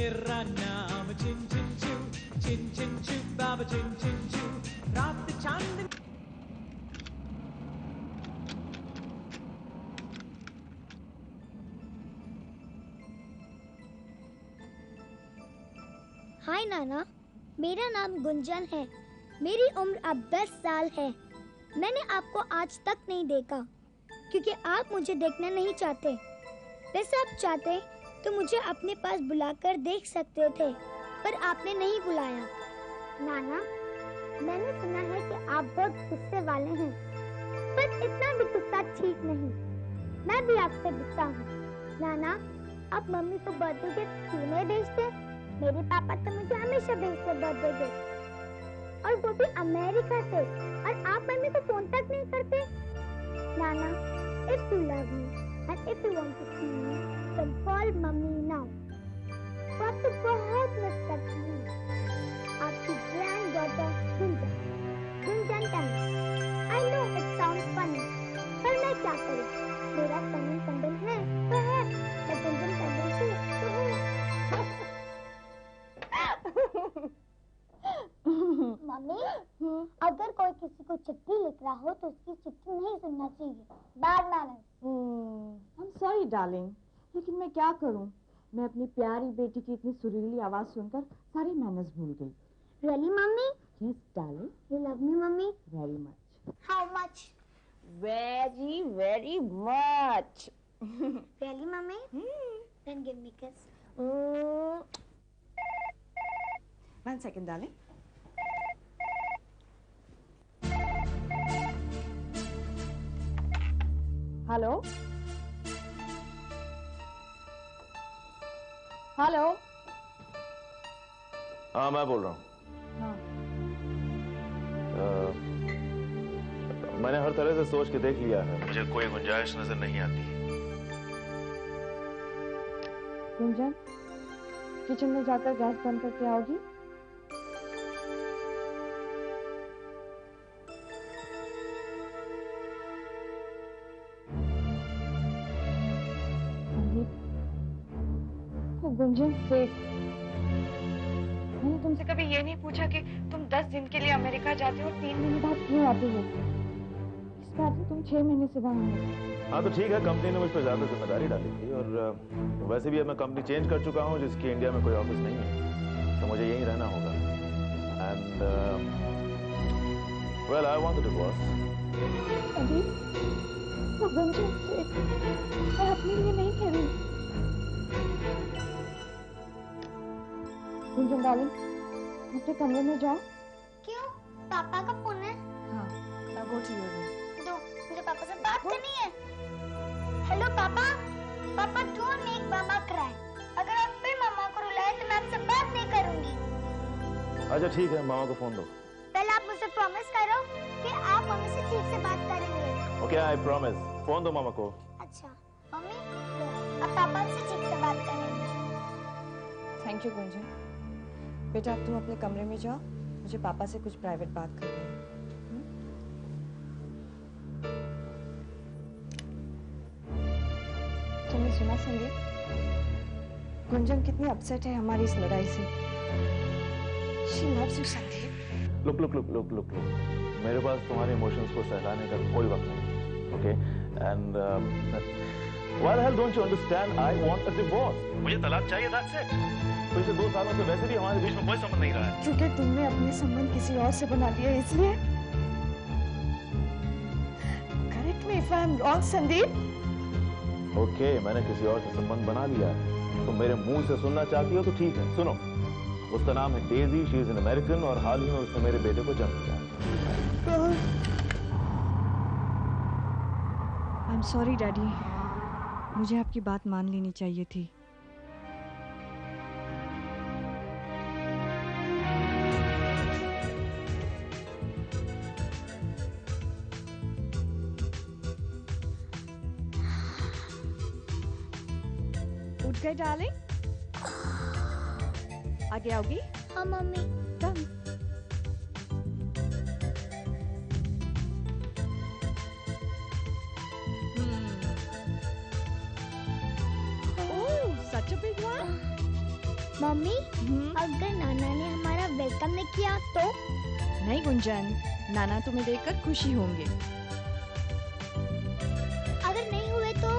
मेरा नाम चिन चिन चू, चिन चिन चू बाबा चिन चिन चू, रात चांद। हाय नाना, मेरा नाम गुंजन है। मेरी उम्र अब 10 साल है। मैंने आपको आज तक नहीं देखा क्योंकि आप मुझे देखना नहीं चाहते। वैसे आप चाहते तो मुझे अपने पास बुलाकर देख सकते थे, पर आपने नहीं बुलाया। नाना, मैंने सुना है कि आप बहुत गुस्से वाले हैं, पर इतना भी गुस्सा ठीक नहीं। मैं भी आपसे गुस्सा हूँ। नाना, आप मम्मी को बर्थडे गिफ्ट क्यों नहीं भेजते? मेरे पापा तो मुझे हमेशा भेजते बर्थडे गिफ्ट, और वो भी अमेरिका से, और आप मम्मी को फोन तक नहीं करते। नाना, if you love me and if you want to see me, then call mummy now. वो आपको बहुत मिस करती हूँ। आपकी grand daughter Gunjan, Gunjan Tandon. I know it sounds funny, पर मैं क्या करूँ? मेरा सनी टंडन है तो है, मैं गुंजन टंडन हूँ तो हूँ। मम्मी, अगर कोई किसी को चिट्ठी लिख रहा हो तो उसकी चिट्ठी नहीं सुनना चाहिए। Bad manners. I'm sorry darling, लेकिन मैं क्या करूं? मैं अपनी प्यारी बेटी की इतनी सुरीली आवाज सुनकर सारी मैनर्स भूल गई। Really, mummy? Yes darling. You love me, mummy? Very much. How much? Very, very much. Really, mummy? Then give me a kiss. One second, darling. Hello? Hello? हाँ, मैं बोल रहा हूँ। हाँ। मैंने हर तरह से सोच के देख लिया है, मुझे कोई गुंजाइश नजर नहीं आती। गुंजन, किचन में जाकर गैस बंद करके आओगी? गुंजन फेक। मैंने तुमसे कभी ये नहीं पूछा कि तुम 10 दिन के लिए अमेरिका जाते हो और 3 महीने बाद क्यों आते हो? इस बार तो तुम 6 महीने से वहाँ हो। हाँ तो ठीक है, कंपनी ने मुझ पर ज्यादा जिम्मेदारी डाली थी, और वैसे भी अब मैं कंपनी चेंज कर चुका हूँ जिसकी इंडिया में कोई ऑफिस नहीं है, तो मुझे यहीं रहना होगा। And well, I want a divorce. अभी वो गुंजन फेक, मैं अपने लिए नहीं कह रही। गुंजन डार्लिंग, अपने कमरे में जाओ। क्यों? पापा का फोन है। हाँ, now go to your room. दो, मुझे पापा से बात करनी है। हेलो पापा, पापा डोंट मेक मामा क्राई। अगर आप फिर मामा को रुलाए तो मैं आपसे बात नहीं करूंगी। अच्छा ठीक है, मामा को फोन दो। पहले आप मुझे प्रॉमिस करो कि आप मम्मी से ठीक से बात करेंगे। Okay, I promise. फोन दो मामा को। अच्छा मम्मी, अब पापा से ठीक से बात करेंगे। Thank you Gunjan. बेटा, अब तुम अपने कमरे में जाओ, मुझे पापा से कुछ प्राइवेट बात करनी है। तुमने सुना संदीप? गुंजन कितनी अपसेट है हमारी इस लड़ाई से। She loves you, Sandeep. Look, मेरे पास तुम्हारे इमोशंस को सहलाने का कोई वक्त नहीं, okay? And why the hell don't you understand? I want a divorce. मुझे तलाक चाहिए, that's it. पिछले 2 सालों से वैसे भी हमारे बीच में कोई संबंध नहीं रहा है। क्योंकि तुमने अपने संबंध किसी और से बना लिया, इसलिए। Correct me if I am wrong, Sandeep. Okay, मैंने किसी और से संबंध बना लिया है। तुम मेरे मुंह से सुनना चाहती हो तो ठीक है, सुनो। उसका नाम है Daisy, she is an American, और हाल ही में उसने मेरे बेटे को जन्म दिया। I'm sorry, daddy. मुझे आपकी बात मान लेनी चाहिए थी। उठ गए डार्लिंग? आगे आओगी? हाँ mummy. Come. Oh, such a big one. Mummy, अगर नाना ने हमारा वेलकम नहीं किया तो? नहीं गुंजन, नाना तुम्हें देखकर खुशी होंगे। अगर नहीं हुए तो?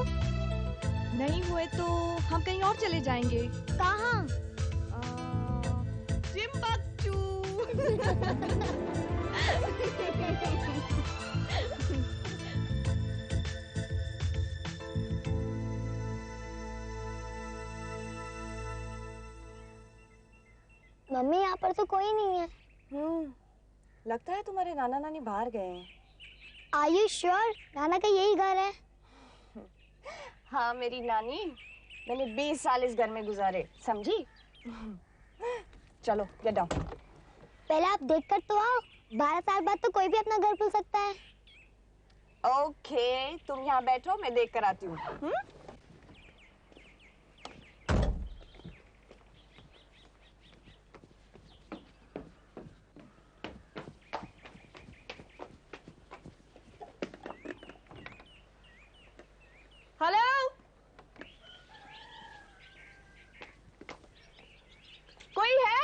नहीं हुए तो हम कहीं और चले जाएंगे। कहाँ? टिम्बकटू। मम्मी, यहाँ पर तो कोई नहीं है। लगता है तुम्हारे नाना नानी बाहर गए हैं। Are you sure? नाना का यही घर है? हाँ मेरी नानी, मैंने 20 साल इस घर में गुजारे, समझी? चलो गेट डाउन। पहले आप देख कर तो आओ। 12 साल बाद तो कोई भी अपना घर भूल सकता है। ओके, तुम यहाँ बैठो, मैं देख कर आती हूँ। हेलो, कोई है?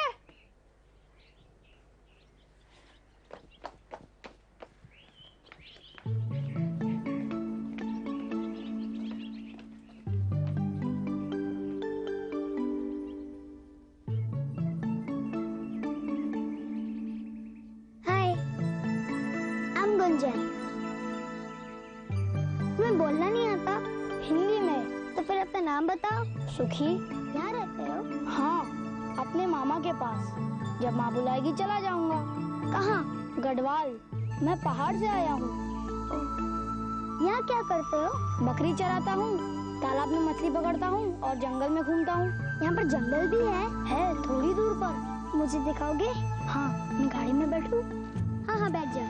हाय, I'm गुंजन। तुम्हें बोलना नहीं आता? हिंदी में? तो फिर अपना नाम बताओ। सुखी। यहाँ रहते हो? हाँ, अपने मामा के पास। जब माँ बुलाएगी चला जाऊंगा। कहाँ? गढ़वाल। मैं पहाड़ से आया हूँ। यहाँ क्या करते हो? बकरी चराता हूँ, तालाब में मछली पकड़ता हूँ और जंगल में घूमता हूँ। यहाँ पर जंगल भी है? है, थोड़ी दूर पर। मुझे दिखाओगे? हाँ, मैं गाड़ी में बैठूं? हाँ हाँ, बैठ जाओ।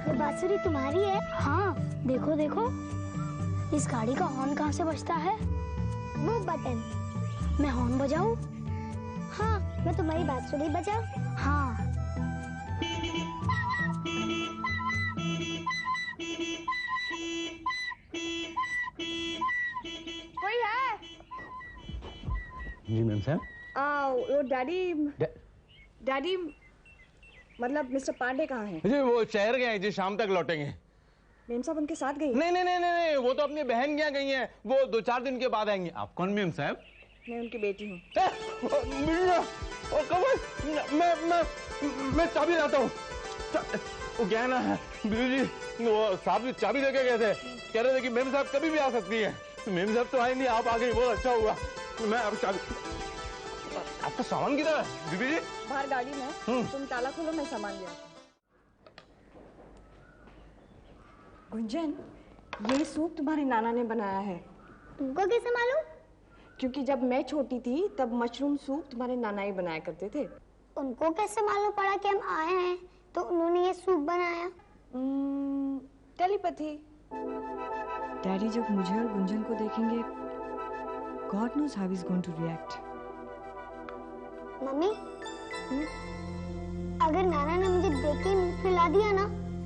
ये बांसुरी तुम्हारी है? हाँ, देखो देखो। इस गाड़ी का हॉर्न कहाँ से बजता है? वो बटन। मैं हॉर्न बजाऊं? हाँ, मैं तुम्हारी बांसुरी बजाऊं? हाँ। कोई है? जी मैम साहब। वो डैडी मतलब मिस्टर पांडे कहाँ हैं? जी वो शहर गए हैं जी, शाम तक लौटेंगे। मेम साहब उनके साथ गई? नहीं नहीं नहीं नहीं, वो तो अपनी बहन के यहाँ गई हैं, वो 2-4 दिन के बाद आएंगी। आप कौन मेम साहब? मैं उनकी बेटी हूँ। मैं चाबी लाता हूँ। वो क्या है ना बीबी जी, वो साहब चाबी लेके गए थे, कह रहे थे कि मेम साहब कभी भी आ सकती है। मेम साहब तो आए नहीं, आप आ गई, बहुत अच्छा हुआ। मैं अब चाबी, आपका सामान किधर है बीबी जी? बाहर गाड़ी में। तुम ताला खोलो, मैं सामान ले आती हूँ। गुंजन, ये सूप तुम्हारे नाना ने बनाया है। तुमको कैसे मालूम? क्योंकि जब मैं छोटी थी तब मशरूम सूप तुम्हारे नाना ही बनाया करते थे। उनको कैसे मालूम पड़ा कि हम आए हैं तो उन्होंने ये सूप बनाया? टेलीपैथी। डैडी जब मुझे और गुंजन को देखेंगे, God knows how he's going to react. Mummy, अगर नाना ने मुझे देख के मुंह फुला दिया ना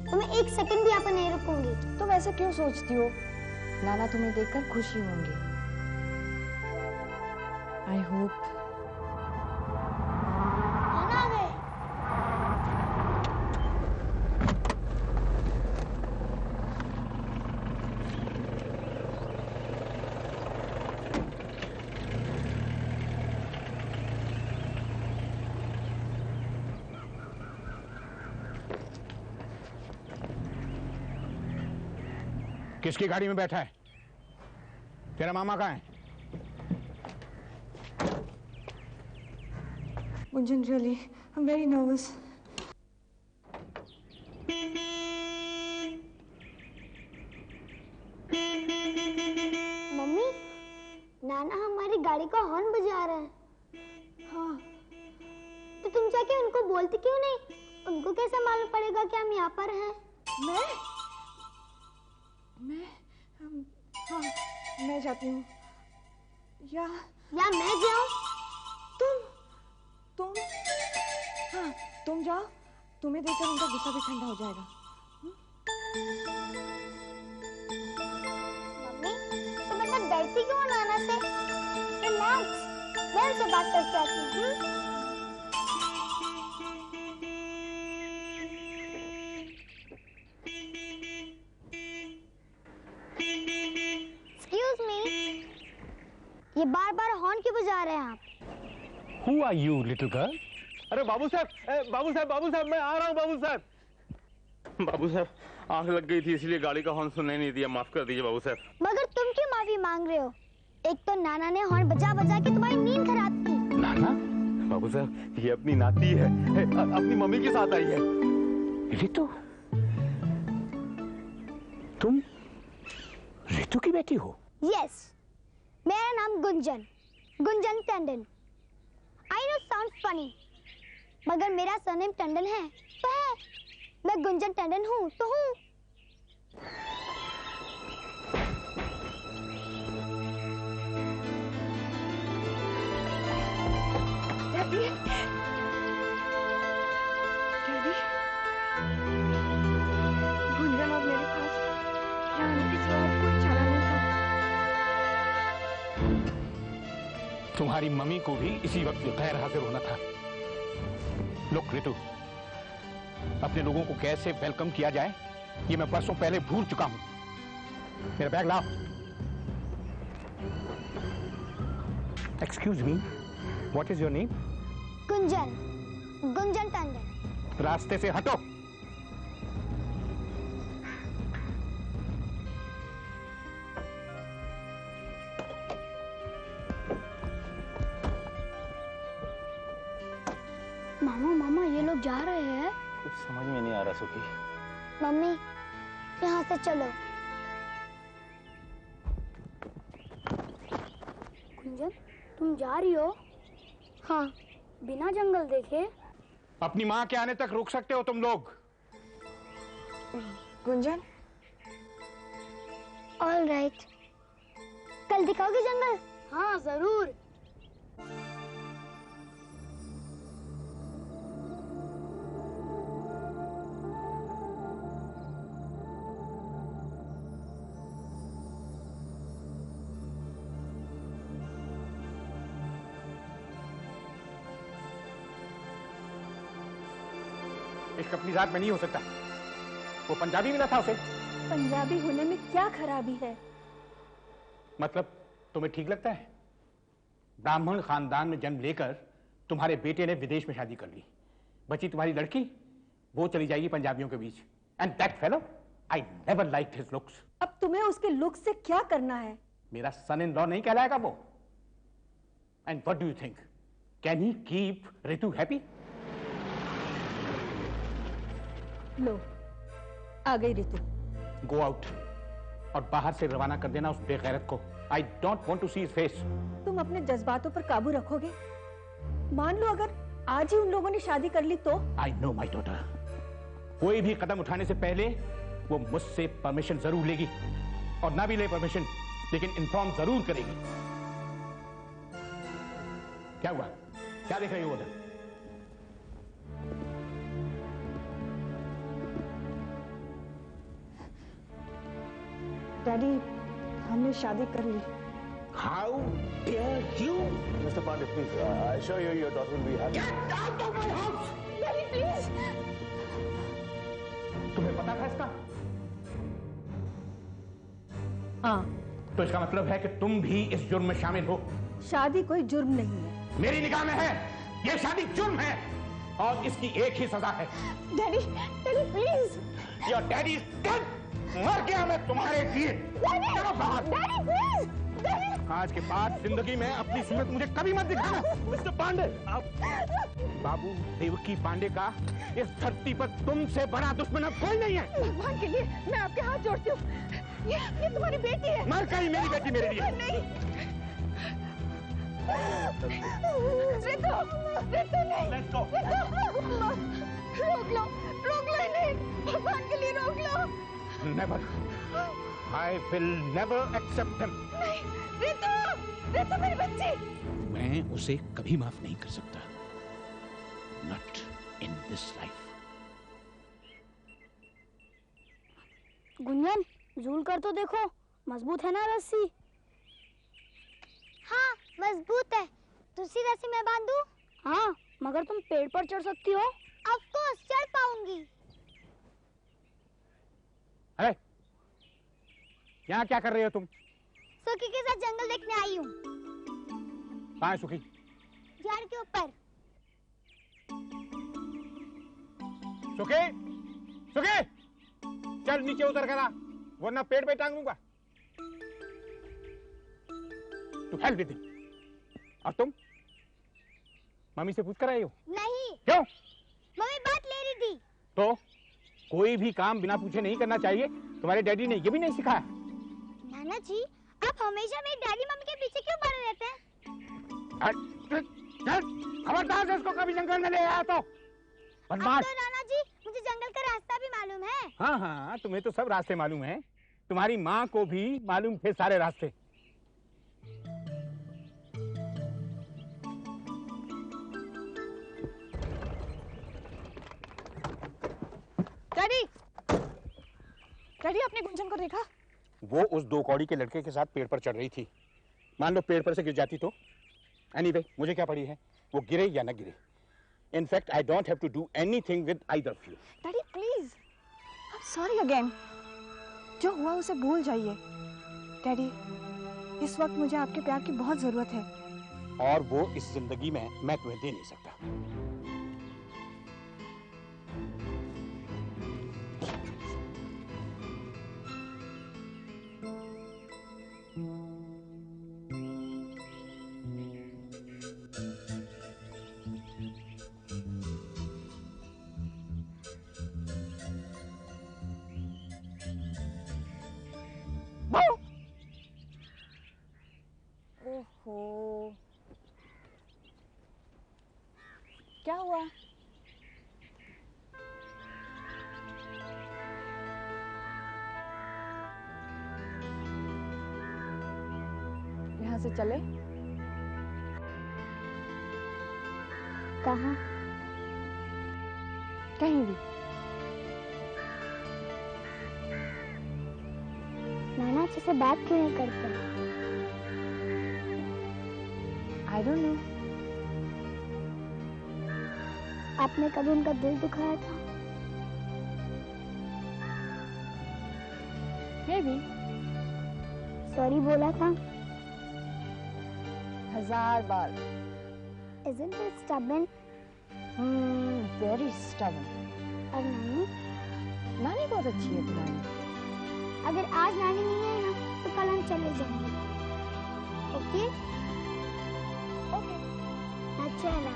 तो मैं 1 सेकंड भी यहाँ पर नहीं रुकूंगी। तुम ऐसा क्यों सोचती हो? नाना तुम्हें देखकर खुशी होंगे। I hope. नाना आ गए। किसकी गाड़ी में बैठा है? तेरा मामा कहाँ है? Gunjan, really, I'm very nervous. Mummy, नाना हमारी गाड़ी का हॉर्न बजा रहे हैं। हाँ। तो तुम जाके उनको बोलती क्यों नहीं? उनको कैसे मालूम पड़ेगा कि हम यहाँ पर हैं? हाँ, मैं जाती हूँ। या मैं जाऊँ? तुम हाँ, तुम जाओ। तुम्हें देखकर उनका गुस्सा भी ठंडा हो जाएगा। मम्मी तुम इतना डरती क्यों हो नाना से? रिलैक्स, मैं उनसे बात करके आती हूँ। एक्सक्यूज मी, ये बार बार हॉर्न क्यों बजा रहे हैं आप? Who are you, little girl? अरे बाबू साहब, मैं आ रहा हूँ बाबू साहब। बाबू साहब, आंख लग गई थी इसलिए गाड़ी का हॉर्न सुनने नहीं दिया, माफ कर दीजिए बाबू साहब। मगर तुम क्यों माफी मांग रहे हो? एक तो नाना ने हॉर्न बजा बजा के तुम्हारी नींद खराब की। नाना? बाबू साहब, ये अपनी नाती है, अपनी मम्मी के साथ आई है। रितु, तुम रितु की बेटी हो? यस, मेरा नाम Gunjan Tandon. I know sound funny, मगर मेरा सरनेम टंडन है तो है। मैं गुंजन टंडन हूँ तो हूँ। डैडी, गुंजन और मेरे पास जाने के सिवा और कोई चारा नहीं था। तुम्हारी मम्मी को भी इसी वक्त गैर हाजिर होना था। लुक रितु, अपने लोगों को कैसे वेलकम किया जाए ये मैं बरसों पहले भूल चुका हूं। मेरा बैग लाओ। Excuse me, what is your name? Gunjan Tandon. रास्ते से हटो। मामा ये लोग जा रहे हैं। कुछ समझ में नहीं आ रहा सुखी। मम्मी यहाँ से चलो। गुंजन तुम जा रही हो? हाँ, बिना जंगल देखे। अपनी माँ के आने तक रुक सकते हो तुम लोग। Gunjan, all right. कल दिखाओगे जंगल? हाँ जरूर। इश्क अपनी जात में नहीं हो सकता। वो पंजाबी मिला था उसे। पंजाबी होने में क्या खराबी है? मतलब तुम्हें ठीक लगता है? ब्राह्मण खानदान में जन्म लेकर तुम्हारे बेटे ने विदेश में शादी कर ली। बची तुम्हारी लड़की, वो चली जाएगी पंजाबियों के बीच। And that fellow, I never liked his looks. अब तुम्हें उसके लुक से क्या करना है? मेरा सन इन लॉ नहीं कहलाएगा वो। And what do you think, can he keep Ritu happy? लो, आ गई रितु। गो आउट और बाहर से रवाना कर देना उस बेगैरत को। I don't want to see his face. तुम अपने जज्बातों पर काबू रखोगे? मान लो अगर आज ही उन लोगों ने शादी कर ली तो? आई नो माई डॉटर, कोई भी कदम उठाने से पहले वो मुझसे परमिशन जरूर लेगी, और ना भी ले परमिशन लेकिन इन्फॉर्म जरूर करेगी। क्या हुआ, क्या देख रही हो उधर? डैडी, हमने शादी कर ली। How dare you? Mr. Pandit, please, I assure you your daughter will be happy. Get out of my house! Daddy please. तुम्हें पता था इसका? हाँ, तो इसका मतलब है कि तुम भी इस जुर्म में शामिल हो। शादी कोई जुर्म नहीं है। मेरी निगाह में है, ये शादी जुर्म है और इसकी एक ही सजा है। Daddy, daddy please. Your daddy is dead! मर गया मैं तुम्हारे लिए। चलो बाहर। Daddy please. डैडी। आज के बाद जिंदगी में अपनी सूरत मुझे कभी मत दिखाना। मिस्टर पांडे, आप बाबू देवकी पांडे का इस धरती पर तुमसे बड़ा दुश्मन अब कोई नहीं है। भगवान के लिए मैं आपके हाथ जोड़ती हूँ। ये तुम्हारी बेटी है। मर गई मेरी बेटी मेरे लिए। नहीं। रितु, रितु नहीं। Let's go. रोक लो इन्हें। भगवान के लिए रोक लो। Never. I will never accept him. नहीं, रितु, रितु मेरी बच्ची। मैं उसे कभी माफ नहीं कर सकता। Not in this life. Gunjan, झूल कर तो देखो, मजबूत है ना रस्सी? हाँ, मजबूत है। दूसरी रस्सी मैं बांधू? हाँ, मगर तुम पेड़ पर चढ़ सकती हो? ऑफ कोर्स, चढ़ पाऊंगी। अरे, यहाँ क्या कर रहे हो तुम? सुखी के साथ जंगल देखने आई हूँ। कहाँ है सुखी? झाड़ के ऊपर। सुखी, सुखी, चल नीचे उतर कर आ, वरना पेड़ पे टांग दूंगा। तू हेल्प दे। और तुम मम्मी से पूछ कर आए हो? नहीं। क्यों? मम्मी बात ले रही थी। तो कोई भी काम बिना पूछे नहीं करना चाहिए, तुम्हारे डैडी ने ये भी नहीं सिखाया? नाना जी, आप हमेशा मेरी डैडी मम्मी के पीछे क्यों पड़े रहते हैं? खबरदार से उसको कभी जंगल में ले आया तो बदमाश। तो नाना जी, मुझे जंगल का रास्ता भी मालूम है। हाँ हाँ, तुम्हें तो सब रास्ते मालूम है, तुम्हारी माँ को भी मालूम थे सारे रास्ते। डैडी, डैडी आपने गुंजन को देखा? वो उस 2 कौड़ी के लड़के के साथ पेड़ पर चढ़ रही थी। मान लो पेड़ पर से गिर जाती तो? एनीवे, मुझे क्या पड़ी है वो गिरे या न गिरे। In fact I don't have to do anything with either of you. Daddy please, I am sorry again. जो हुआ उसे भूल जाइए। डैडी, इस वक्त मुझे आपके प्यार की बहुत जरूरत है। और वो इस जिंदगी में मैं तुम्हें दे नहीं सकता। ओहो, क्या हुआ? यहाँ से चले? कहाँ? कहीं भी। नाना जी से बात क्यों नहीं करते? I don't know. आपने कभी उनका दिल दुखाया था? May be. सॉरी बोला था? 1000 बार। Isn't it stubborn? Very stubborn. और नानी? नानी बहुत अच्छी है तुम्हारी। अगर आज नानी नहीं आई ना, तो कल हम चले जाएंगे। ओके? ओके। अच्छा ना?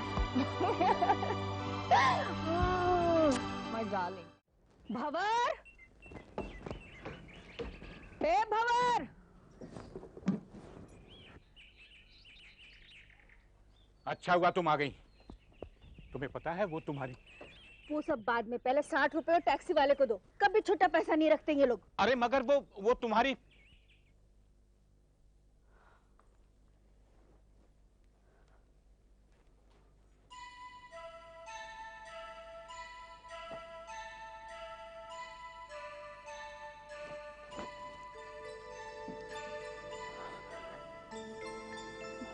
My darling. भंवर! ए भंवर! अच्छा हुआ तुम आ गई। तुम्हें पता है वो तुम्हारी। वो सब बाद में, पहले 60 रुपए टैक्सी वाले को दो। कभी छोटा पैसा नहीं रखते ये लोग। अरे मगर वो तुम्हारी।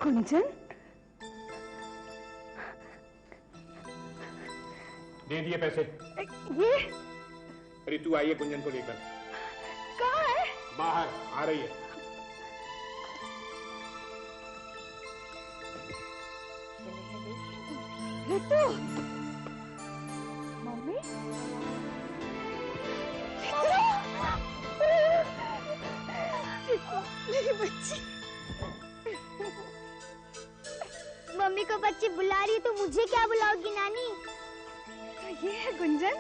गुंजन? दे दिए पैसे। ये अरे तू आई है गुंजन को लेकर। कहाँ है? बाहर आ रही है। ये तो मम्मी? मेरी बच्ची। मम्मी को बच्ची बुला रही है तो मुझे क्या बुलाओगी नानी? तो ये है गुंजन?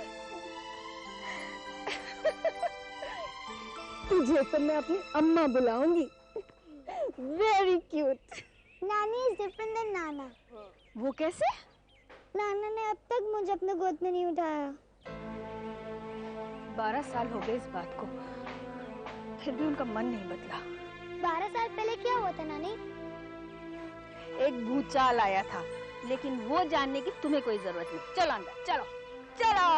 तुझे तो मैं अपनी अम्मा बुलाऊंगी। Very cute. Nani is different than nana. वो कैसे? नाना ने अब तक मुझे अपने गोद में नहीं उठाया। 12 साल हो गए इस बात को, फिर भी उनका मन नहीं बदला। 12 साल पहले क्या हुआ था नानी? एक भूचाल आया था, लेकिन वो जानने की तुम्हें कोई जरूरत नहीं। चलो अंदर, चलो चलो।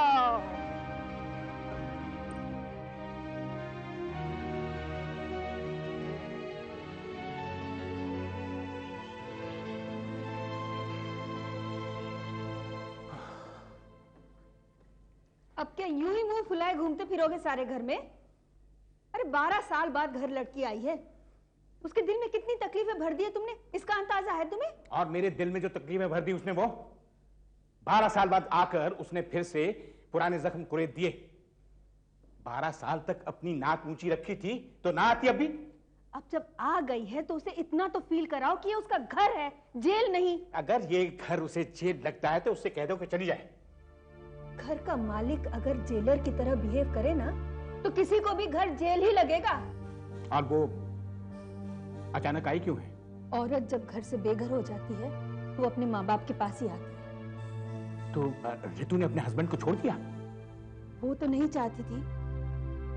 अब क्या यूं ही मुंह फुलाए घूमते फिरोगे सारे घर में? अरे 12 साल बाद घर लड़की आई है, उसके दिल में कितनी तकलीफें भर दी है तुमने, इसका अंदाजा है तुम्हें? और मेरे दिल में जो तकलीफें भर दी उसने, वो 12 साल बाद आकर उसने फिर से पुराने जख्म कुरेद दिए। 12 साल तक अपनी नाक ऊंची रखी थी तो ना आती अभी। अब जब आ गई है तो उसे इतना तो फील कराओ कि ये उसका घर है, जेल नहीं। अगर ये घर उसे जेल लगता है तो उससे कह दो कि चली जाए। घर का मालिक अगर जेलर की तरह बिहेव करे ना तो किसी को भी घर जेल ही लगेगा। और वो अचानक आई क्यों है? औरत जब घर से बेघर हो जाती है वो अपने माँ बाप के पास ही आती है। तो रितु ने अपने हस्बैंड को छोड़ दिया? वो तो नहीं चाहती थी,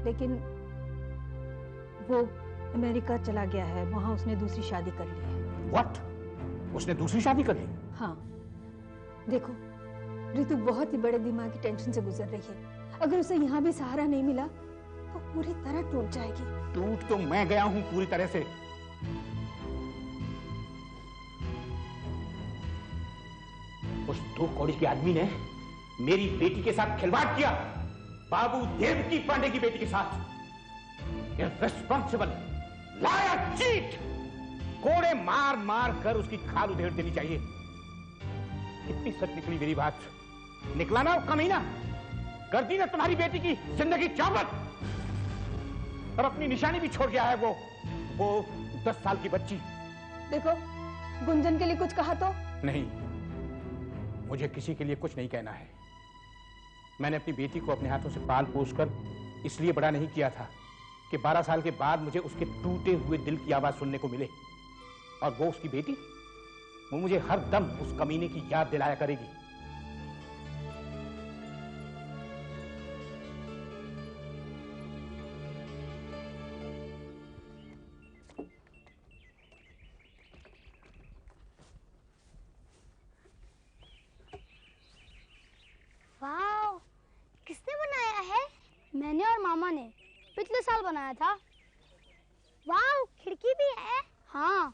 लेकिन वो अमेरिका चला गया है, वहां उसने दूसरी शादी कर ली है। What? उसने दूसरी शादी कर ली? हाँ, देखो रितु बहुत ही बड़े दिमागी टेंशन से गुजर रही है। अगर उसे यहाँ भी सहारा नहीं मिला तो पूरी तरह टूट जाएगी। टूट तो मैं गया हूँ पूरी तरह से। उस 2 कौड़ी के आदमी ने मेरी बेटी के साथ खिलवाड़ किया, बाबू देवकी पांडे की बेटी के साथ। इररिस्पॉन्सिबल, लायर, चीट, कोड़े मार मार कर उसकी खाल उधेड़ देनी चाहिए। कितनी सच निकली मेरी बात। निकला ना कमीना, कर दी ना तुम्हारी बेटी की जिंदगी चौपट। और अपनी निशानी भी छोड़ गया है वो 10 साल की बच्ची। देखो गुंजन के लिए कुछ कहा तो? नहीं, मुझे किसी के लिए कुछ नहीं कहना है। मैंने अपनी बेटी को अपने हाथों से पाल पोस कर इसलिए बड़ा नहीं किया था कि 12 साल के बाद मुझे उसके टूटे हुए दिल की आवाज सुनने को मिले। और वो उसकी बेटी, वो मुझे हर दम उस कमीने की याद दिलाया करेगी। वाह, किसने बनाया है? मैंने और मामा ने पिछले साल बनाया था। वाह, खिड़की भी है। हाँ।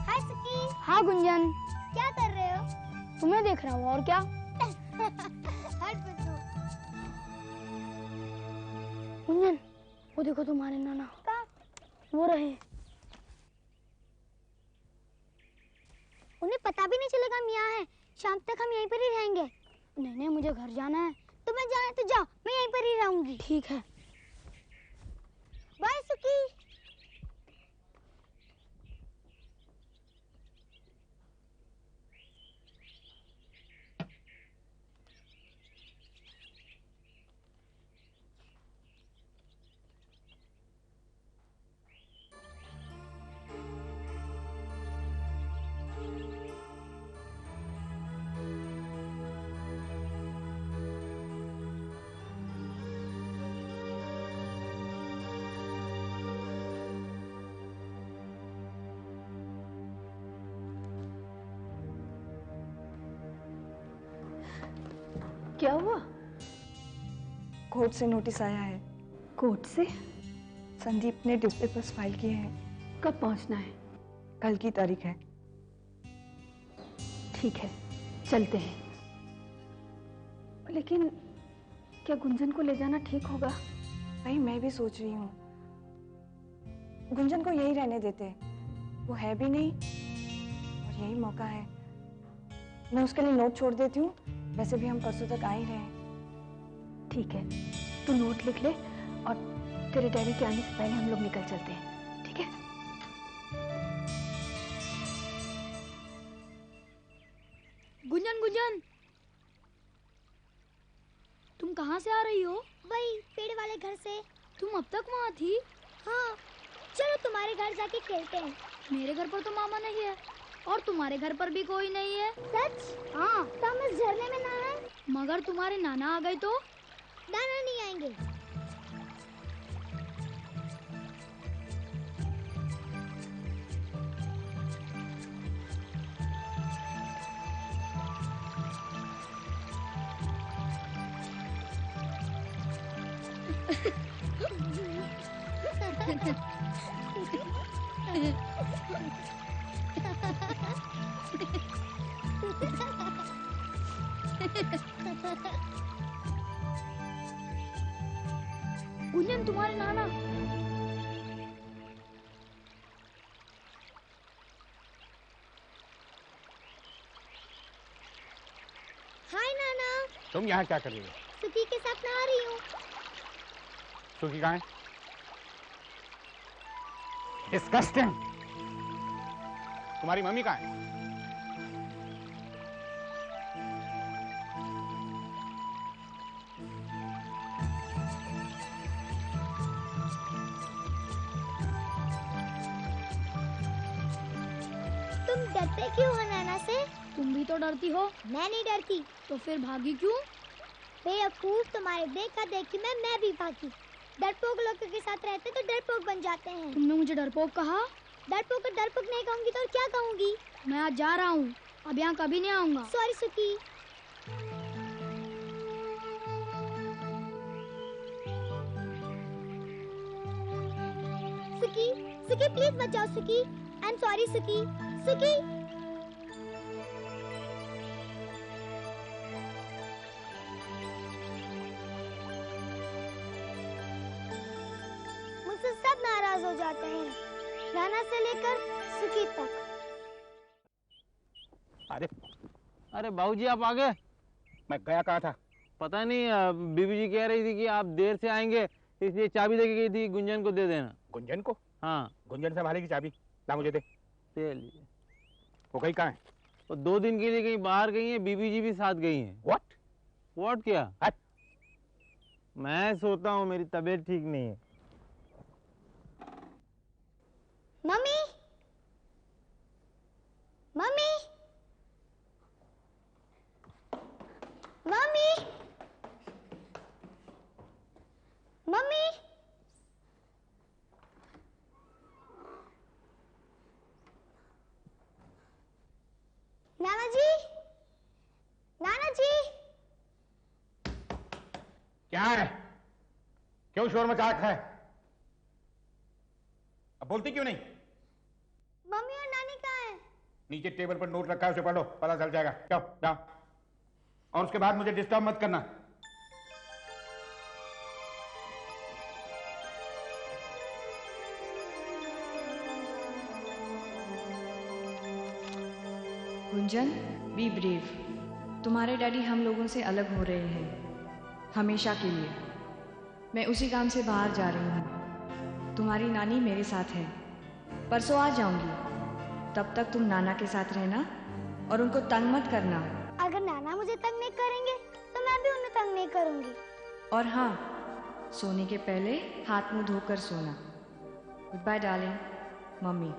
हाय सकी। हाँ गुंजन। क्या कर रहे हो? तुम्हें देख रहा हूँ, और क्या? हट बच्चों। गुंजन, वो देखो तुम्हारे नाना। वो रहे। उन्हें पता भी नहीं चलेगा हम यहाँ हैं। शाम तक हम यहीं पर ही रहेंगे। नहीं, मुझे घर जाना है। तुम्हें जाना है तो जाओ, मैं यहीं पर ही रहूंगी। ठीक है। बाय सुकी। क्या हुआ? कोर्ट से नोटिस आया है। कोर्ट से? संदीप ने डिस्पेपर्स फाइल किए हैं। कब पहुंचना है? कल की तारीख है। ठीक है, चलते हैं। लेकिन क्या गुंजन को ले जाना ठीक होगा? भाई मैं भी सोच रही हूँ, गुंजन को यही रहने देते। वो है भी नहीं और यही मौका है। मैं उसके लिए नोट छोड़ देती हूँ। वैसे भी हम परसों तक आ ही रहे हैं। ठीक है, तू नोट लिख ले और तेरे डैडी के आने से पहले हम लोग निकल चलते हैं। ठीक है? गुंजन, तुम कहाँ से आ रही हो? वही पेड़ वाले घर से। तुम अब तक वहाँ थी? हाँ, चलो तुम्हारे घर जाके खेलते हैं। मेरे घर पर तो मामा नहीं है और तुम्हारे घर पर भी कोई नहीं है। सच? हाँ। तो हम इस झरने में नहाएं? मगर तुम्हारे नाना आ गए तो? नाना नहीं आएंगे। गुंजन तुम्हारे नाना। हाय नाना। तुम यहाँ क्या कर रही हो? सुकी के साथ नहा रही हूँ। सुकी कहाँ है? डिस्गस्टिंग। तुम्हारी मम्मी कहाँ है? तुम डरते क्यों हो नाना से? तुम भी तो डरती हो। मैं नहीं डरती। तो फिर भागी क्यों? बेवकूफ, तुम्हारे देखा देखी में मैं भी भागी। डरपोक लोगों के साथ रहते तो डरपोक बन जाते हैं। तुमने मुझे डरपोक कहा? डरपोक को डरपोक नहीं कहूंगी तो क्या कहूंगी? मैं आज जा रहा हूँ, अब यहाँ कभी नहीं आऊंगा। सॉरी सुकी। सुकी, सुकी प्लीज मत जाओ सुकी। आई एम सॉरी सुकी। सुकी। मुझसे सब नाराज हो जाते हैं, नाना से लेकर सुकी तक। अरे बाबूजी आप आ गए? मैं गया कहाँ था? पता नहीं, बीबी जी कह रही थी कि आप देर से आएंगे, इसलिए चाबी दे के गई थी, गुंजन को दे देना। गुंजन को? हाँ। गुंजन संभाले की चाबी? ला मुझे दे। दे लीजिए। वो गई कहाँ है? वो 2 दिन के लिए कहीं बाहर गई है, बीबी जी भी साथ गई हैं। व्हाट क्या? मैं सोता हूँ, मेरी तबीयत ठीक नहीं है। मम्मी, मम्मी, मम्मी, मम्मी, नाना जी, नाना जी। क्या है? क्यों शोर मचा रखा है? अब बोलती क्यों नहीं? मम्मी और नानी कहाँ है? नीचे टेबल पर नोट रखा है, उसे पढ़ो, पता चल जाएगा। जाओ जाओ, और उसके बाद मुझे डिस्टर्ब मत करना। Gunjan, be brave. तुम्हारे डैडी हम लोगों से अलग हो रहे हैं, हमेशा के लिए। मैं उसी काम से बाहर जा रही हूँ। तुम्हारी नानी मेरे साथ है, परसों आ जाऊंगी। तब तक तुम नाना के साथ रहना और उनको तंग मत करना। अगर नाना मुझे तंग नहीं करेंगे तो मैं भी उन्हें तंग नहीं करूंगी। और हाँ, सोने के पहले हाथ मुंह धोकर सोना। Good bye darling, mummy.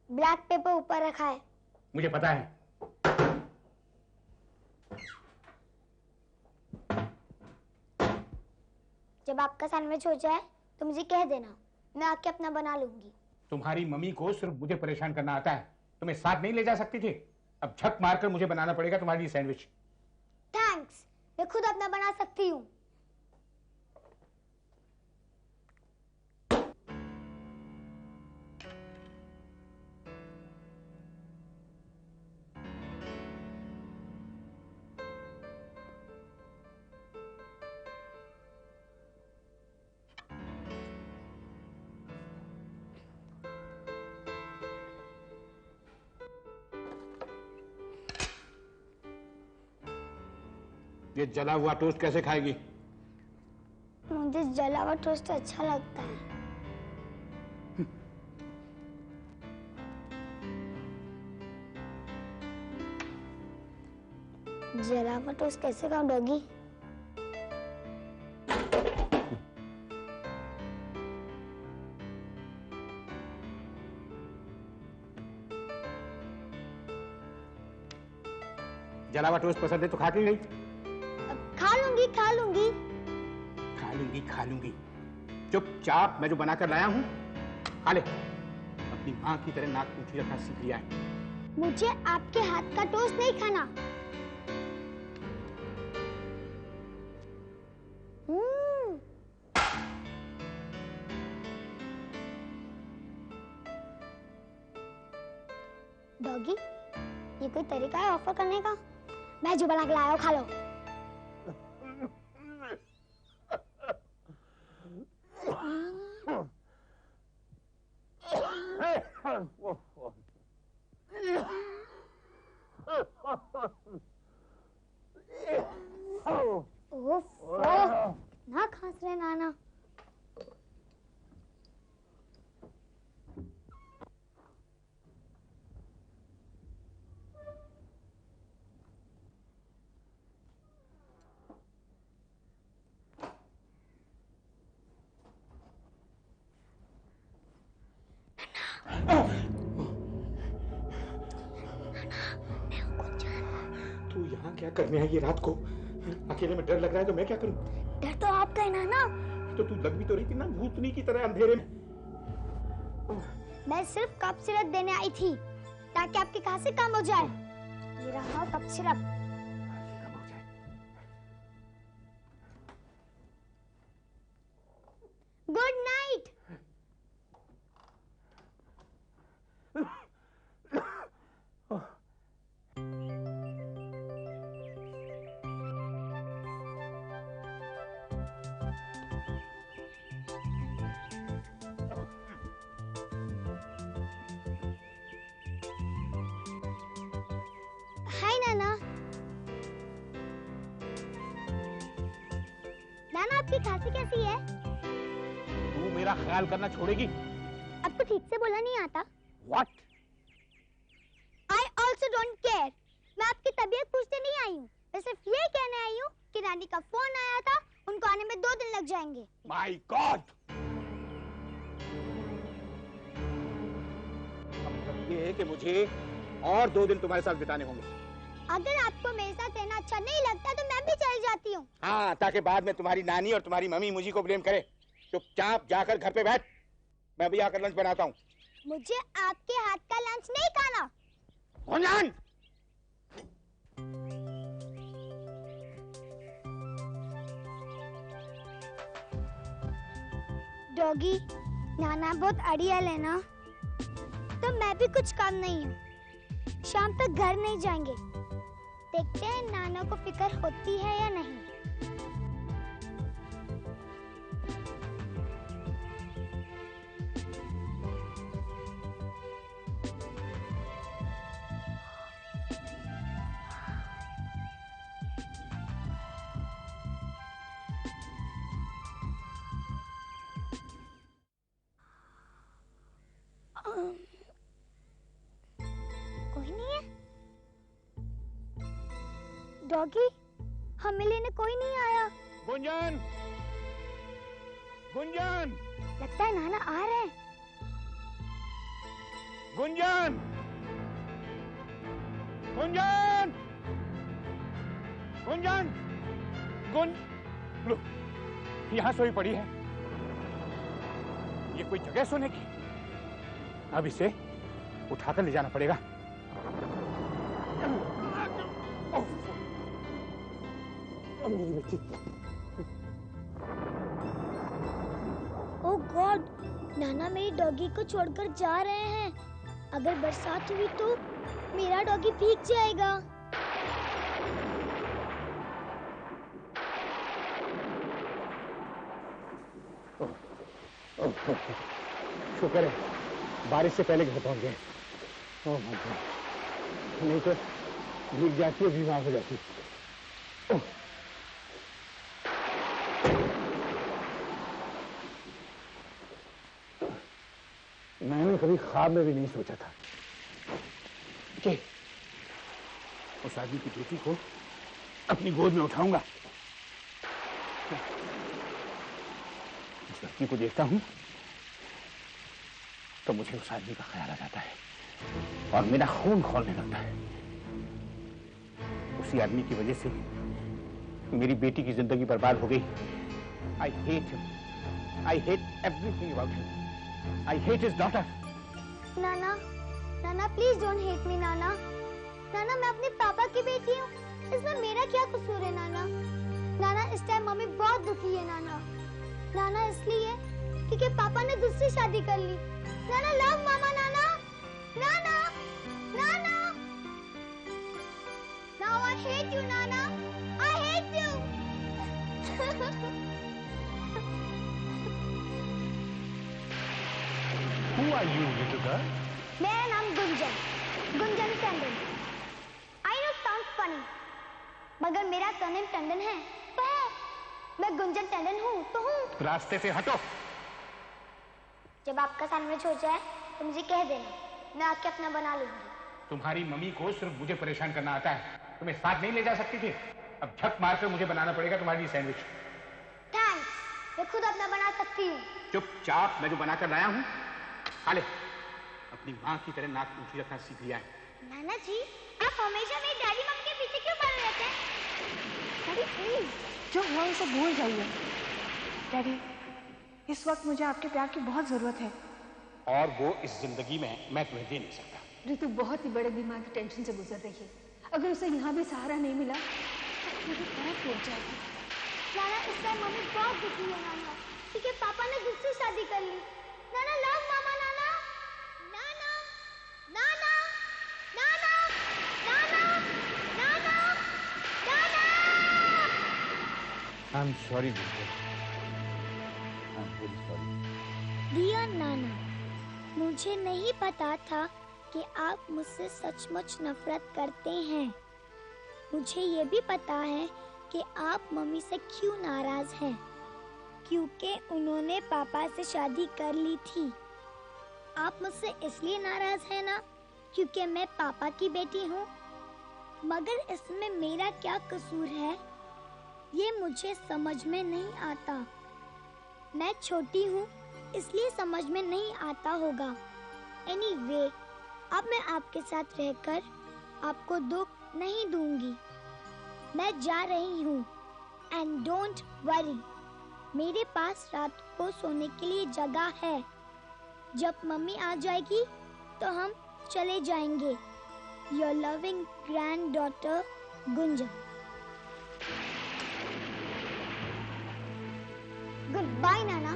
Black paper ऊपर रखा है। मुझे पता है। जब आपका सैंडविच हो जाए तो मुझे कह देना, मैं आके अपना बना लूंगी। तुम्हारी मम्मी को सिर्फ मुझे परेशान करना आता है, तुम्हें साथ नहीं ले जा सकती थी। अब झक मारकर मुझे बनाना पड़ेगा तुम्हारे लिए सैंडविच। थैंक्स, मैं खुद अपना बना सकती हूँ। ये जला हुआ टोस्ट कैसे खाएगी? मुझे जला हुआ टोस्ट अच्छा लगता है। जला हुआ टोस्ट कैसे खाऊं डॉगी? जला हुआ टोस्ट पसंद है तो खा के गई। खा लूंगी, खा लूंगी। खा लूंगी, खा लूंगी। चुपचाप मैं जो बनाकर लाया हूँ खा ले। अपनी माँ की तरह नाक ऊंची रखना सीख लिया है। मुझे आपके हाथ का टोस्ट नहीं खाना। डॉगी, ये कोई तरीका है ऑफर करने का? मैं जो बना के लाया हूँ खा लो। ना खांस रहे नाना। तू यहाँ क्या करने आई ये रात को? अकेले में डर लग रहा है तो मैं क्या करूं? डर तो आपका है नाना। तो तू लग भी तो रही थी ना भूतनी की तरह अंधेरे में। मैं सिर्फ कप सिरप देने आई थी ताकि आपकी खांसी कम हो जाए। ये रहा cough syrup. Good night. Hi नाना। नाना आपकी खांसी कैसी है? तू मेरा ख्याल करना छोड़ेगी? आपको ठीक से बोला नहीं आता? What? I also don't care. मैं आपकी तबीयत पूछने नहीं आई हूँ। मैं सिर्फ ये कहने आई हूँ कि रानी का फोन आया था, उनको आने में 2 दिन लग जाएंगे। My God! अब ये है कि मुझे और 2 दिन तुम्हारे साथ बिताने होंगे। अगर आपको मेरे साथ रहना अच्छा नहीं लगता तो मैं भी चली जाती हूँ। हाँ, ताकि बाद में तुम्हारी नानी और तुम्हारी मम्मी मुझे को ब्लेम करे। चुपचाप जाकर घर पे बैठ, मैं भी आकर लंच बनाता हूँ। मुझे आपके हाथ का लंच नहीं खाना। गुंजन! डॉगी, नाना बहुत अड़ियल है ना, तो मैं भी कुछ काम नहीं हूँ। शाम तक घर नहीं जाएंगे। देखते हैं नाना को फिक्र होती है या नहीं। कोई नहीं है। डॉगी, हमें लेने कोई नहीं आया। गुंजन! गुंजन! लगता है नाना आ रहे हैं। गुंजन! गुंजन! गुंजन! लो, यहाँ सोई पड़ी है। ये कोई जगह सोने की? अब इसे उठाकर ले जाना पड़ेगा। ओह गॉड, नाना मेरी डॉगी को छोड़कर जा रहे हैं। अगर बरसात हुई तो मेरा डॉगी भीग जाएगा। शुक्र है बारिश से पहले घर पहुंच गए। ओह माय गॉड, नहीं तो भीग जाती है, बीमार हो जाती। मैंने कभी ख्वाब में भी नहीं सोचा था कि उस आदमी की बेटी को अपनी गोद में उठाऊंगा। उस लड़की को देखता हूं तो मुझे उस आदमी का ख्याल आ जाता है और मेरा खून खौलने लगता है। उसी आदमी की वजह से मेरी बेटी की जिंदगी बर्बाद हो गई। I hate him. I hate everything about him. I hate his daughter. Nana, Nana please don't hate me नाना। नाना मैं अपने पापा की बेटी हूँ, इसमें मेरा क्या कसूर है नाना? नाना इस टाइम मम्मी बहुत दुखी है नाना। नाना इसलिए क्योंकि पापा ने दूसरी शादी कर ली। नाना love mama Nana. Nana, Nana. hate you, Nana. I hate you. Who are you, little girl? मेरा नाम Gunjan, Gunjan Tandon. I know sounds funny, मगर मेरा सरनेम टंडन है तो है। मैं गुंजन टंडन हूँ तो हूँ। रास्ते से हटो। जब आपका सैंडविच हो जाए तो मुझे कह देना, मैं आके अपना बना लूंगी। तुम्हारी मम्मी को सिर्फ मुझे परेशान करना आता है, तुम्हें साथ नहीं ले जा सकती थी। अब झक मारकर मुझे बनाना पड़ेगा तुम्हारे लिए सैंडविच। थैंक्स, मैं खुद अपना बना सकती हूँ। चुपचाप, मैं जो बनाकर लाया हूँ खा ले। अपनी माँ की तरह नाक ऊंची रखना सीख लिया है। नाना जी, आप हमेशा मेरी डैडी मम्मी के पीछे क्यों पड़े रहते हैं? डैडी प्लीज, जो हुआ उसे भूल जाइए। डैडी, इस वक्त मुझे आपके प्यार की बहुत जरूरत है। और वो इस जिंदगी में मैं तुम्हें दे नहीं सकता। ऋतु बहुत ही बड़े दिमागी टेंशन से गुजर रही है। अगर उसे यहाँ भी सहारा नहीं मिला तो पूरी तरह टूट जाएगी। नाना, इस टाइम मम्मी बहुत दुखी है नाना, क्योंकि पापा ने दूसरी शादी कर ली। नाना, love mama. Nana, Nana, Nana, Nana, Nana, Nana, Nana. I'm sorry, Gunther. I'm very sorry. Dear नाना, मुझे नहीं पता था कि आप मुझसे सचमुच नफरत करते हैं। मुझे ये भी पता है कि आप मम्मी से क्यों नाराज हैं, क्योंकि उन्होंने पापा से शादी कर ली थी। आप मुझसे इसलिए नाराज हैं ना क्योंकि मैं पापा की बेटी हूँ। मगर इसमें मेरा क्या कसूर है, ये मुझे समझ में नहीं आता। मैं छोटी हूँ इसलिए समझ में नहीं आता होगा। एनीवे, अब मैं आपके साथ रहकर आपको दुख नहीं दूंगी। मैं जा रही हूँ एंड डोंट वरी, मेरे पास रात को सोने के लिए जगह है। जब मम्मी आ जाएगी तो हम चले जाएंगे। Your loving granddaughter Gunjan. Good bye नाना।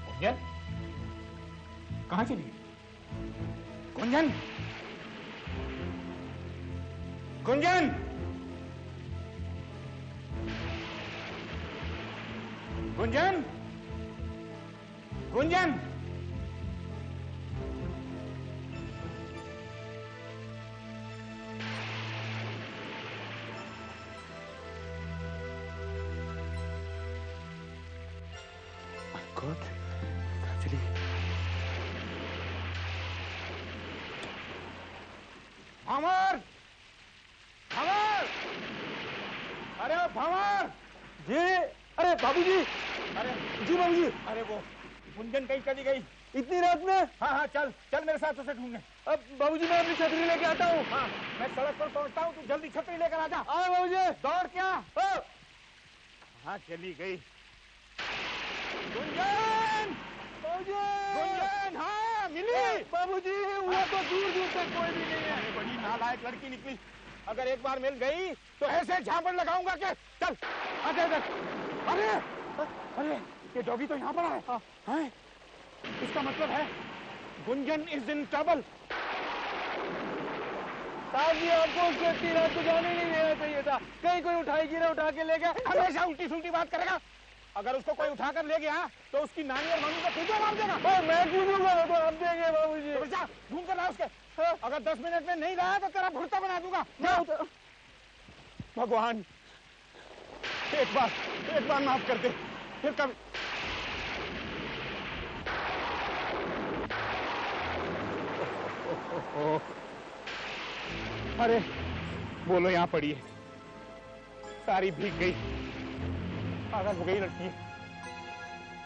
गुंजन, कहाँ चली गई? गुंजन, गुंजन, गुंजन, गुंजन। God, चली गई। भंवर! भंवर! अरे ओ भंवर! जी, अरे बाबूजी। अरे जी बाबूजी। अरे वो गुंजन कहीं चली गई। इतनी रात में? हाँ हाँ, चल चल मेरे साथ उसे ढूंढने। अब बाबूजी मैं अपनी छतरी लेके आता हूँ। हाँ, मैं सड़क पर पहुंचता हूँ, तू जल्दी छतरी लेकर आ जा। हाँ बाबूजी। दौड़ क्या? हाँ, चली गई। गुंजन! बाबूजी। गुंजन, हाँ मिली। बाबूजी, वो तो दूर दूर तक कोई भी नहीं है। अरे बड़ी नालायक लड़की निकली। अगर एक बार मिल गई तो ऐसे झापड़ लगाऊंगा के। चल आजा इधर। अरे अरे, ये डॉगी तो यहाँ पर है। हैं? इसका मतलब है गुंजन इज इन ट्रबल। साहब जी, आपको उसको इतनी रात को जाने नहीं देना चाहिए था। कहीं कोई उठाएगी ना, उठा के ले गया। हमेशा उल्टी सुल्टी बात करेगा। अगर उसको कोई उठाकर ले गया तो उसकी नानी और मम्मी को तुझे मार देगा। मैं क्यों दूंगा, तो आप देंगे बाबूजी। तो जा ढूंढ कर ला उसके। अगर 10 मिनट में नहीं रहा तो तेरा भुर्ता बना दूंगा। भगवान, एक बार माफ कर दे, फिर कभी। अरे बोलो, यहाँ पड़ी है, सारी भीग गई, पागल हो गई लड़की।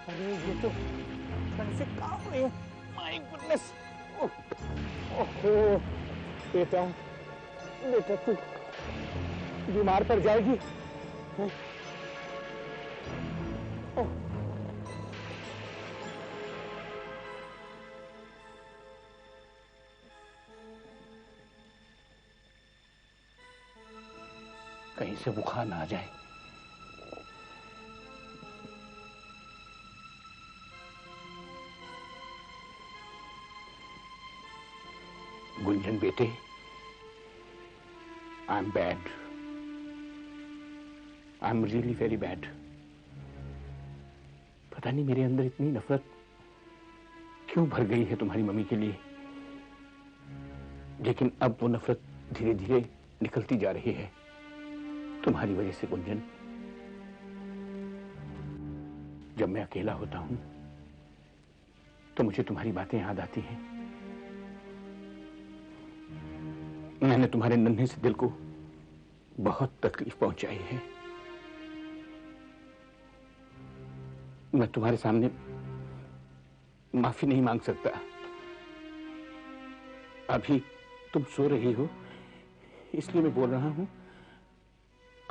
अरे ये तो ठंड से काम हो रही है। My goodness. ओहो बेटा, बेटा तू बीमार पड़ जाएगी। कहीं से बुखार ना आ जाए। गुंजन बेटे, I am bad, I am really very bad. पता नहीं मेरे अंदर इतनी नफरत क्यों भर गई है तुम्हारी मम्मी के लिए, लेकिन अब वो नफरत धीरे धीरे निकलती जा रही है तुम्हारी वजह से। गुंजन, जब मैं अकेला होता हूं तो मुझे तुम्हारी बातें याद आती हैं। मैंने तुम्हारे नन्हे से दिल को बहुत तकलीफ पहुंचाई है। मैं तुम्हारे सामने माफी नहीं मांग सकता। अभी तुम सो रही हो इसलिए मैं बोल रहा हूं।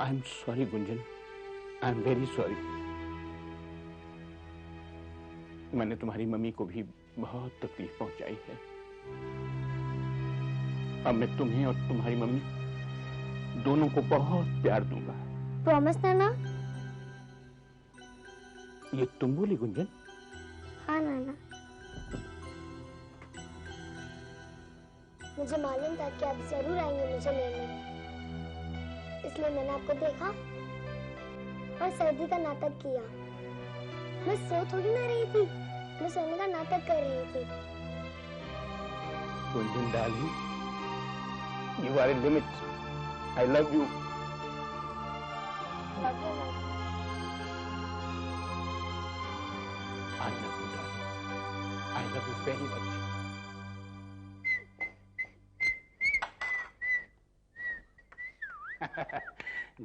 आई am sorry Gunjan, I am very sorry. मैंने तुम्हारी मम्मी को भी बहुत तकलीफ पहुंचाई है। अब मैं तुम्हें और तुम्हारी मम्मी दोनों को बहुत प्यार दूंगा। प्रॉमिस नाना? ये तुम बोली गुंजन? हाँ नाना, मुझे मालूम था कि आप जरूर आएंगे मुझे लेने, इसलिए मैंने आपको देखा और सर्दी का नाटक किया। मैं सो थोड़ी ना रही थी, मैं सोने का नाटक कर रही थी। Gunjan darling, you are a limit. I love you. Love you, Mama. I love you, darling. I love you very much.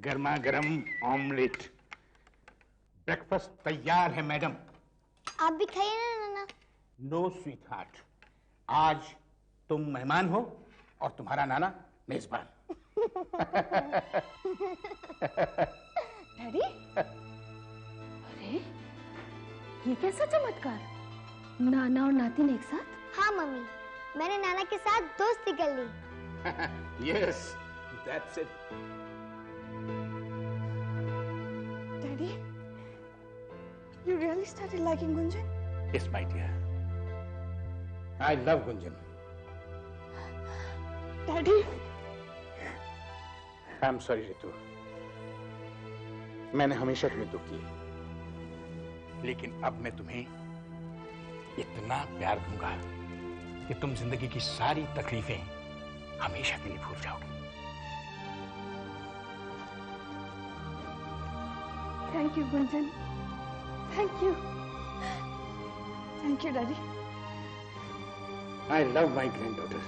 गर्मा गर्म ऑमलेट, ब्रेकफास्ट तैयार है मैडम। आप भी खाइए ना नाना। नो स्वीट हार्ट, आज तुम मेहमान हो और तुम्हारा नाना मेजबान। डैडी, अरे ये कैसा चमत्कार, नाना और नातिन एक साथ? हाँ मम्मी, मैंने नाना के साथ दोस्ती कर ली। Yes, that's it. Daddy, you really started liking Gunjan? Yes, my dear. I love Gunjan. Daddy, I'm sorry, Ritu. मैंने हमेशा तुम्हें दुख दिए, लेकिन अब मैं तुम्हें इतना प्यार दूंगा कि तुम जिंदगी की सारी तकलीफें हमेशा के लिए भूल जाओगे। thank you, Gunjan. Thank you. Thank you, Daddy. I love my granddaughter.